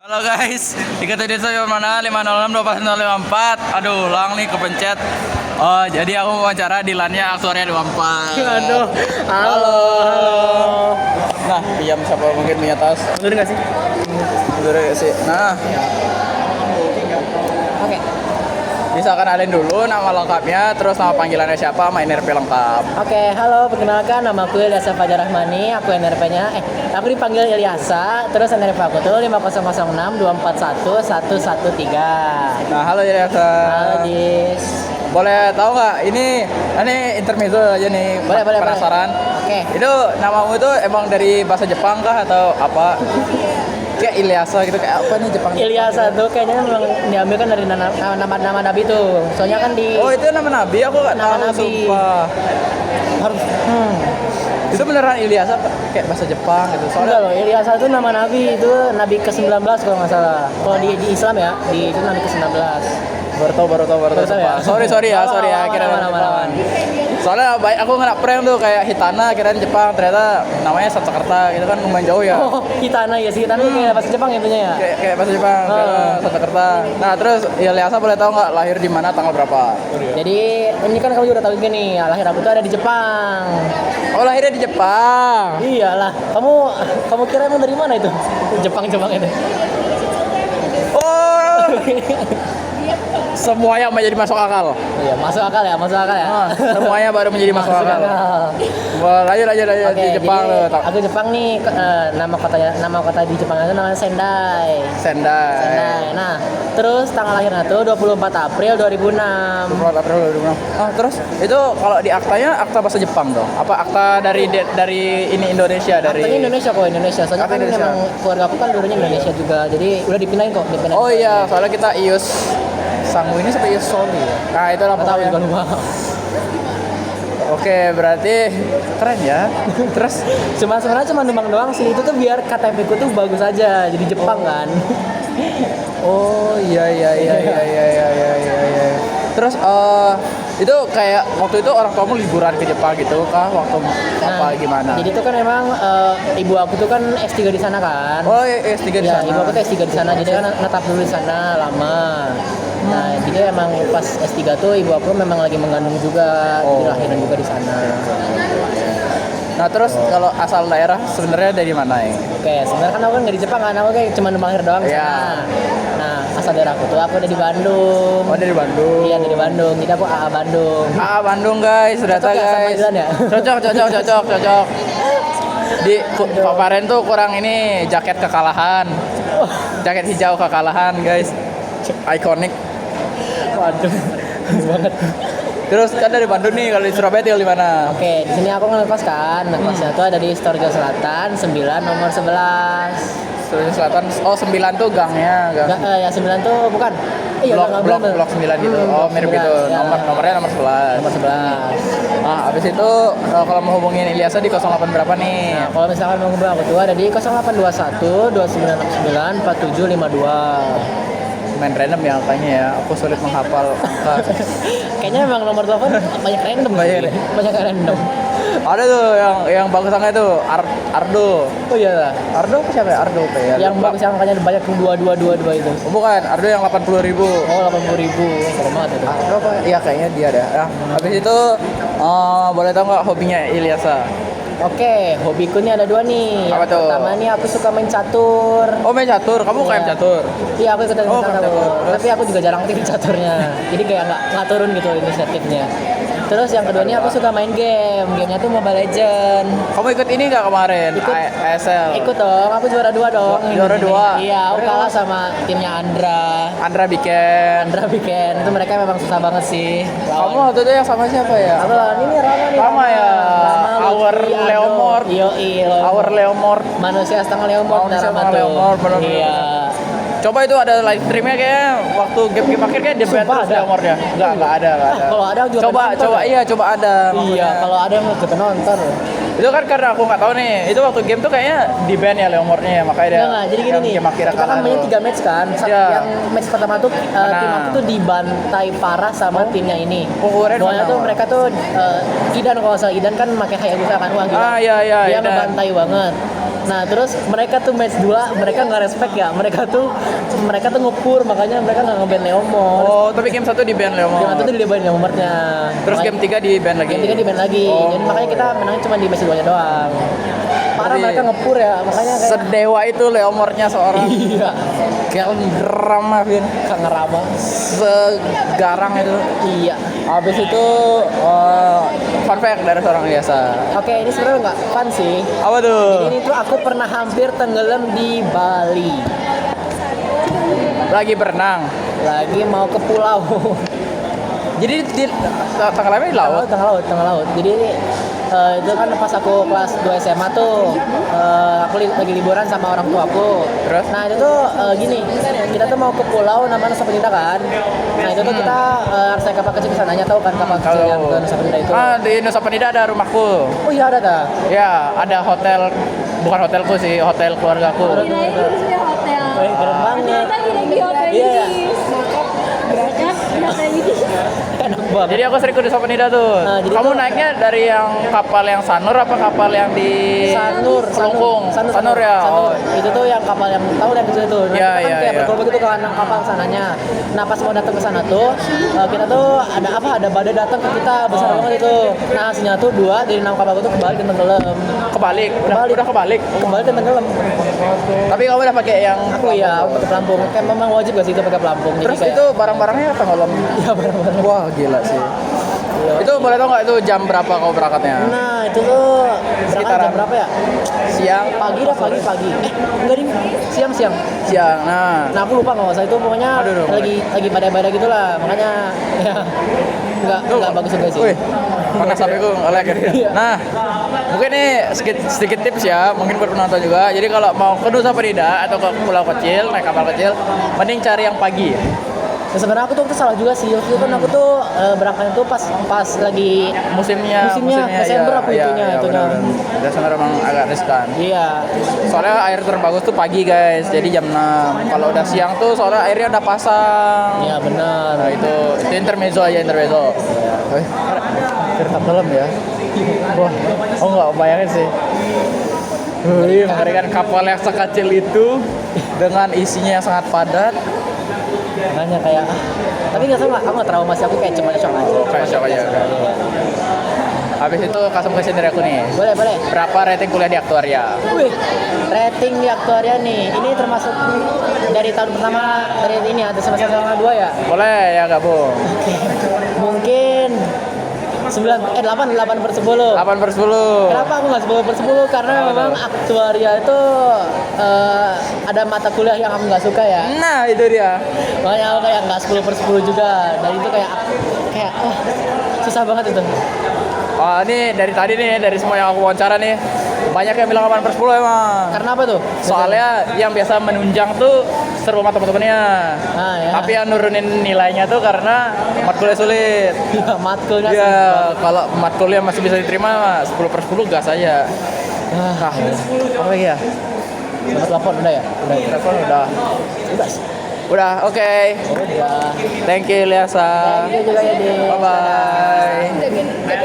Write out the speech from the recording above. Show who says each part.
Speaker 1: Halo guys, ikutin di saya mana 506 Aduh, ulang nih kepencet. Oh, jadi aku mau wawancara di LAN-nya aktuarnya 24.
Speaker 2: Aduh, halo.
Speaker 1: Nah, diam siapa mungkin punya tas?
Speaker 2: Udah nggak sih?
Speaker 1: Udah sih. Nah,
Speaker 2: Oke.
Speaker 1: misalkan alin dulu nama lengkapnya, terus nama panggilannya siapa, sama NRP lengkap.
Speaker 2: Oke, halo, perkenalkan nama aku Ilyasa Fajar Rahmani, aku NRP-nya, aku dipanggil Ilyasa, terus NRP aku tuh 50062411113.
Speaker 1: Nah, halo ya.
Speaker 2: Halo, Jis.
Speaker 1: Boleh tahu nggak? Ini intermezzo aja nih.
Speaker 2: Boleh.
Speaker 1: Penasaran?
Speaker 2: Oke.
Speaker 1: Itu namamu itu emang dari bahasa Jepang kah atau apa? Kayak Ilyasa gitu, kayak apa nih Jepang?
Speaker 2: Ilyasa tuh kayaknya memang diambil kan dari nama Nabi tuh. Soalnya kan di
Speaker 1: Oh, itu nama Nabi, aku nggak
Speaker 2: Nama
Speaker 1: tahu,
Speaker 2: Nabi.
Speaker 1: sumpah.
Speaker 2: harus
Speaker 1: Itu beneran Ilyasa kayak bahasa Jepang gitu.
Speaker 2: Enggak
Speaker 1: Soalnya
Speaker 2: loh, Ilyasa itu nama Nabi, itu Nabi ke-19 kalau nggak salah. Kalau di Islam ya, itu Nabi ke-19.
Speaker 1: baru tahu
Speaker 2: Baru tahu ya?
Speaker 1: sumpah. Sorry ya, kira
Speaker 2: Aman.
Speaker 1: Soalnya baik aku nggak prank tuh kayak Hitana, kirain Jepang, ternyata namanya Sanskerta gitu kan, lumayan jauh ya.
Speaker 2: Oh, Hitana ya, si Hitana itu kayak bahasa Jepang intinya ya.
Speaker 1: Kayak bahasa Jepang, Sanskerta. Nah, terus Ilyasa boleh tahu nggak lahir di mana, tanggal berapa?
Speaker 2: Jadi ini kan kamu udah tahu juga nih, lahir aku tuh ada di Jepang.
Speaker 1: Oh, lahirnya di Jepang.
Speaker 2: Iyalah, kamu kira emang dari mana itu? Jepang itu.
Speaker 1: Oh, semuanya menjadi masuk akal.
Speaker 2: Iya, masuk akal ya.
Speaker 1: Semuanya baru menjadi masuk akal. Wah, lanjut
Speaker 2: Oke,
Speaker 1: di Jepang
Speaker 2: jadi
Speaker 1: loh.
Speaker 2: aku Jepang nih, nama kota di Jepang itu namanya Sendai.
Speaker 1: Sendai.
Speaker 2: Nah, terus tanggal lahirnya tuh 24 April 2006.
Speaker 1: 24 April 2006. Ah, terus itu kalau di aktanya akta bahasa Jepang dong? Apa akta dari ini Indonesia dari?
Speaker 2: Aktanya Indonesia kok, Indonesia. Soalnya
Speaker 1: Akta
Speaker 2: kan
Speaker 1: Indonesia.
Speaker 2: memang keluarga aku kan dulunya Indonesia juga. Jadi udah dipindahin kok.
Speaker 1: Oh iya, soalnya kita Ius Sangu ini sampai Ius Soli ya. Nah, itu lah
Speaker 2: Nggak tahu
Speaker 1: pokoknya.
Speaker 2: juga lupa.
Speaker 1: Oke, berarti keren ya. Terus
Speaker 2: Sebenarnya cuma numpang doang sih. Itu tuh biar KTP ku tuh bagus aja. Jadi Jepang kan.
Speaker 1: oh iya. Terus itu kayak waktu itu orang tuamu liburan ke Jepang gitu kah? Waktu apa gimana?
Speaker 2: Jadi tuh kan emang ibu aku tuh kan S3 di sana kan.
Speaker 1: Oh, S3 di
Speaker 2: Ya,
Speaker 1: sana.
Speaker 2: ibu aku tuh S3 di sana. Jadi kan netap dulu di sana lama. Nah, jadi emang pas S3 tuh ibu aku memang lagi mengandung juga,
Speaker 1: Oh.
Speaker 2: dilahirin juga di sana.
Speaker 1: Nah, terus kalau asal daerah sebenarnya dari mana ya?
Speaker 2: Oke, sebenarnya kan aku kan nggak di Jepang kan, aku kayak cuma lahir doang di
Speaker 1: Iya.
Speaker 2: sana. Nah, asal daerah aku tuh aku ada di Bandung.
Speaker 1: Oh, dari Bandung.
Speaker 2: Iya, dari Bandung. Jadi aku AA Bandung.
Speaker 1: Bandung guys, sudah
Speaker 2: Cocok
Speaker 1: tahu
Speaker 2: ya sama
Speaker 1: guys.
Speaker 2: Dilan ya?
Speaker 1: Cocok. Di Paparen tuh kurang ini jaket kekalahan. Jaket hijau kekalahan guys. Ikonik.
Speaker 2: Waduh, banget.
Speaker 1: Terus kan dari Bandung nih, kalau di Surabaya tinggal di mana?
Speaker 2: Oke, di sini aku ngekos kan. Ngekosnya tuh ada di Storjo Selatan, 9 nomor 11.
Speaker 1: Sulawesi Selatan. Oh, 9 tuh gangnya, gang.
Speaker 2: Ya 9 tuh bukan. Iya,
Speaker 1: blok 9 gitu. Oh, mirip gitu.
Speaker 2: Ya.
Speaker 1: Nomornya nomor 11.
Speaker 2: Nomor 11.
Speaker 1: Nah, habis itu kalau mau hubungin Ilyasa di 08 berapa nih?
Speaker 2: Nah, kalau misalkan mau ngobrol aku tuh ada di 0821 2969 4752.
Speaker 1: Main random ya angkanya ya. Aku sulit menghafal angka.
Speaker 2: Kayaknya memang nomor telepon banyak random. Banyak random.
Speaker 1: Ada tuh yang bagus angka itu Ardo.
Speaker 2: Oh iya lah.
Speaker 1: Ardo apa siapa ya? Ardo apa ya?
Speaker 2: Yang bagus yang angkanya banyak 2222 itu.
Speaker 1: Oh, bukan, Ardo yang 80.000.
Speaker 2: Oh, 80.000. Keren banget itu.
Speaker 1: Ardo apa? Iya kayaknya dia ada. Nah, habis itu boleh tahu nggak hobinya Ilyasa?
Speaker 2: Oke, hobiku nih ada 2 nih.
Speaker 1: Apa
Speaker 2: Yang
Speaker 1: tuh?
Speaker 2: pertama nih aku suka main catur.
Speaker 1: Oh, main catur. Kamu kayak
Speaker 2: Iya.
Speaker 1: catur.
Speaker 2: Iya, aku ikutan
Speaker 1: Oh,
Speaker 2: catur.
Speaker 1: catur. Terus?
Speaker 2: Tapi aku juga jarang aktif di caturnya. Jadi kayak nggak turun gitu inisiatifnya. Terus yang kedua nih aku suka main game. Gamenya tuh Mobile Legend.
Speaker 1: Kamu ikut ini nggak kemarin?
Speaker 2: Ikut.
Speaker 1: ASL.
Speaker 2: Ikut dong, aku juara 2 dong.
Speaker 1: Juara 2?
Speaker 2: Iya, aku kalah sama timnya
Speaker 1: Andra Biken.
Speaker 2: Andra Weekend. Itu mereka memang susah banget sih.
Speaker 1: Kamu waktu itu yang sama siapa ya?
Speaker 2: Aku lawan ini Rama nih.
Speaker 1: Rama ya?
Speaker 2: Rama,
Speaker 1: Our
Speaker 2: Lutfi, Aldo.
Speaker 1: Leomord.
Speaker 2: Iya.
Speaker 1: Our Leomord.
Speaker 2: Manusia setengah Leomord.
Speaker 1: Manusia
Speaker 2: Rama
Speaker 1: setengah
Speaker 2: tuh.
Speaker 1: Leomord, bener.
Speaker 2: Iya.
Speaker 1: Coba itu ada live streamnya kayaknya waktu game akhir kayak dia
Speaker 2: Sumpah
Speaker 1: terus
Speaker 2: ada.
Speaker 1: Leomordnya. Enggak ada.
Speaker 2: Kalau ada aku juga
Speaker 1: Coba
Speaker 2: penonton.
Speaker 1: coba ada.
Speaker 2: Iya,
Speaker 1: maksudnya.
Speaker 2: kalau ada yang juga nonton.
Speaker 1: Itu kan karena aku nggak tahu nih. Itu waktu game tuh kayaknya di ban ya Leomordnya ya, makanya dia.
Speaker 2: Enggak, jadi gini
Speaker 1: yang
Speaker 2: nih.
Speaker 1: game akhirnya
Speaker 2: Kita kan
Speaker 1: kalah
Speaker 2: mainnya
Speaker 1: tuh.
Speaker 2: 3 match kan.
Speaker 1: Iya.
Speaker 2: Yang match pertama tuh tim aku tuh dibantai parah sama timnya ini.
Speaker 1: Keren
Speaker 2: Soalnya
Speaker 1: mana?
Speaker 2: tuh mereka tuh Idan kalau nggak salah Idan kan pakai Hayabusa kan wah gila.
Speaker 1: Iya.
Speaker 2: Dia
Speaker 1: Idan.
Speaker 2: ngebantai banget. Nah terus mereka tuh match 2, mereka nggak respect ya, mereka tuh ngepur, makanya mereka nggak nge-ban Leomord.
Speaker 1: Oh, tapi game 1 di ban Leomord.
Speaker 2: Game 1 tuh di ban Leomordnya.
Speaker 1: Terus game 3 di ban lagi.
Speaker 2: Game 3 di ban lagi. Jadi makanya kita menang cuma di match 2-nya doang. Parah,
Speaker 1: Tapi
Speaker 2: mereka ngepur ya, makanya kayak
Speaker 1: sedewa itu Leomordnya seorang.
Speaker 2: iya,
Speaker 1: Kayak ngerama, Vin.
Speaker 2: Kak ngerama.
Speaker 1: Segarang itu.
Speaker 2: Iya.
Speaker 1: Habis itu fun fact dari seorang Ilyasa.
Speaker 2: Oke, ini sebenarnya nggak fun sih.
Speaker 1: Apa tuh?
Speaker 2: Jadi ini tuh aku pernah hampir tenggelam di Bali.
Speaker 1: Lagi berenang.
Speaker 2: Lagi mau ke pulau.
Speaker 1: Jadi di tenggelamnya di laut.
Speaker 2: Tengah laut. Jadi itu kan pas aku kelas 2 SMA tuh aku lagi liburan sama orang tua aku.
Speaker 1: Terus?
Speaker 2: Nah itu tuh gini, kita tuh mau ke pulau namanya Nusa Penida kan. Nah itu tuh kita harus naik kapal kecil ke sananya, tahu kan kapal kecil yang ke Nusa Penida itu.
Speaker 1: Di Nusa Penida ada rumahku.
Speaker 2: Oh iya ada dah.
Speaker 1: Ya, ada hotel, bukan hotelku sih, hotel keluargaku.
Speaker 2: Ada.
Speaker 3: Kirain di sini hotel.
Speaker 2: Wih, keren banget.
Speaker 3: Ternyata di hotel
Speaker 2: Iya.
Speaker 3: ini. Berangkat hotel ini.
Speaker 2: Enak banget.
Speaker 1: Jadi aku sering ke Nusa Penida tuh.
Speaker 2: Nah, jadi
Speaker 1: Kamu
Speaker 2: tuh-
Speaker 1: naiknya dari yang kapal yang Sanur apa kapal yang di Pelungkung? Sanur ya.
Speaker 2: Sanur.
Speaker 1: Oh.
Speaker 2: Itu tuh yang kapal yang tahu yang kecil itu. Nah,
Speaker 1: Iya,
Speaker 2: kita kan
Speaker 1: iya,
Speaker 2: kayak
Speaker 1: iya.
Speaker 2: berkelompok gitu kan kapal sananya. Nah, pas mau datang ke sana tuh kita tuh ada apa? Ada badai datang ke kita besar
Speaker 1: Oh.
Speaker 2: banget itu. Nah, hasilnya tuh 2 dari 6 kapal itu kebalik dan tenggelam.
Speaker 1: Kebalik. Udah kebalik.
Speaker 2: Kebalik dan tenggelam.
Speaker 1: Tapi kamu udah pakai yang
Speaker 2: Aku ya, aku pakai pelampung. Kayak memang wajib gak sih itu pakai pelampung. Jadi
Speaker 1: Terus
Speaker 2: kayak,
Speaker 1: itu barang-barangnya tenggelam.
Speaker 2: Iya, barang-barang.
Speaker 1: Wah, gila sih.
Speaker 2: Iya.
Speaker 1: Itu boleh tau nggak itu jam berapa kau berangkatnya?
Speaker 2: Nah, itu tuh
Speaker 1: Sekitaran.
Speaker 2: jam berapa ya?
Speaker 1: Siang,
Speaker 2: Pagi. Enggak ding, siang.
Speaker 1: siang. Nah,
Speaker 2: Nah aku lupa nggak usah itu pokoknya
Speaker 1: Aduh,
Speaker 2: lagi badai-badai gitulah, makanya ya nggak bagus juga sih.
Speaker 1: Wih, panas sampai gue nge-lag ya.
Speaker 2: Iya.
Speaker 1: Nah, mungkin nih sedikit tips ya, mungkin buat penonton juga. Jadi kalau mau ke Nusa Penida atau ke pulau kecil, naik kapal kecil, mending cari yang pagi.
Speaker 2: Nah, sebenarnya aku tuh salah juga sih. Waktu itu kan aku tuh berangkat itu pas lagi
Speaker 1: Musimnya
Speaker 2: Desember aku itunya.
Speaker 1: benar. Desember emang agak riskan.
Speaker 2: Iya.
Speaker 1: Soalnya air terbagus bagus tuh pagi guys, jadi jam 6. Kalau udah siang tuh soalnya airnya udah pasang.
Speaker 2: Iya benar.
Speaker 1: Nah itu intermezzo aja intermezzo. Cerita film ya. Wah, oh nggak bayangin sih. Mengerikan kapal yang sekecil itu dengan isinya yang sangat padat.
Speaker 2: Makanya kayak tapi nggak tahu aku nggak trauma sih, aku kayak cuma shock aja.
Speaker 1: Kayak shock aja.
Speaker 2: Iya.
Speaker 1: Habis itu custom question dari aku nih.
Speaker 2: Boleh.
Speaker 1: Berapa rating kuliah di aktuaria?
Speaker 2: Wih, rating di aktuaria nih. Ini termasuk dari tahun pertama dari ini ada semester 2 ya.
Speaker 1: Boleh ya gabung.
Speaker 2: Mungkin 8/10.
Speaker 1: 8/10.
Speaker 2: Kenapa aku nggak 10/10? Karena memang aktuaria itu ada mata kuliah yang aku nggak suka ya.
Speaker 1: Nah itu dia.
Speaker 2: Makanya aku kayak nggak 10/10 juga. Dan itu kayak susah banget itu.
Speaker 1: Oh ini dari tadi nih, dari semua yang aku wawancara nih, banyak yang bilang 8/10 emang.
Speaker 2: Karena apa tuh?
Speaker 1: Soalnya yang biasa menunjang tuh seru sama teman-temannya.
Speaker 2: Nah, ya.
Speaker 1: Tapi yang nurunin nilainya tuh karena matkulnya sulit.
Speaker 2: ya, matkulnya
Speaker 1: Iya,
Speaker 2: sulit.
Speaker 1: kalau matkulnya masih bisa diterima 10/10 gas aja.
Speaker 2: Ah,
Speaker 1: Nah, apa lagi ya?
Speaker 2: dapat telepon udah ya? Udah.
Speaker 1: Telepon udah.
Speaker 2: Udah.
Speaker 1: Udah, oke.
Speaker 2: Udah.
Speaker 1: Thank you Liasa.
Speaker 2: Thank you juga ya, Din.
Speaker 1: Bye bye.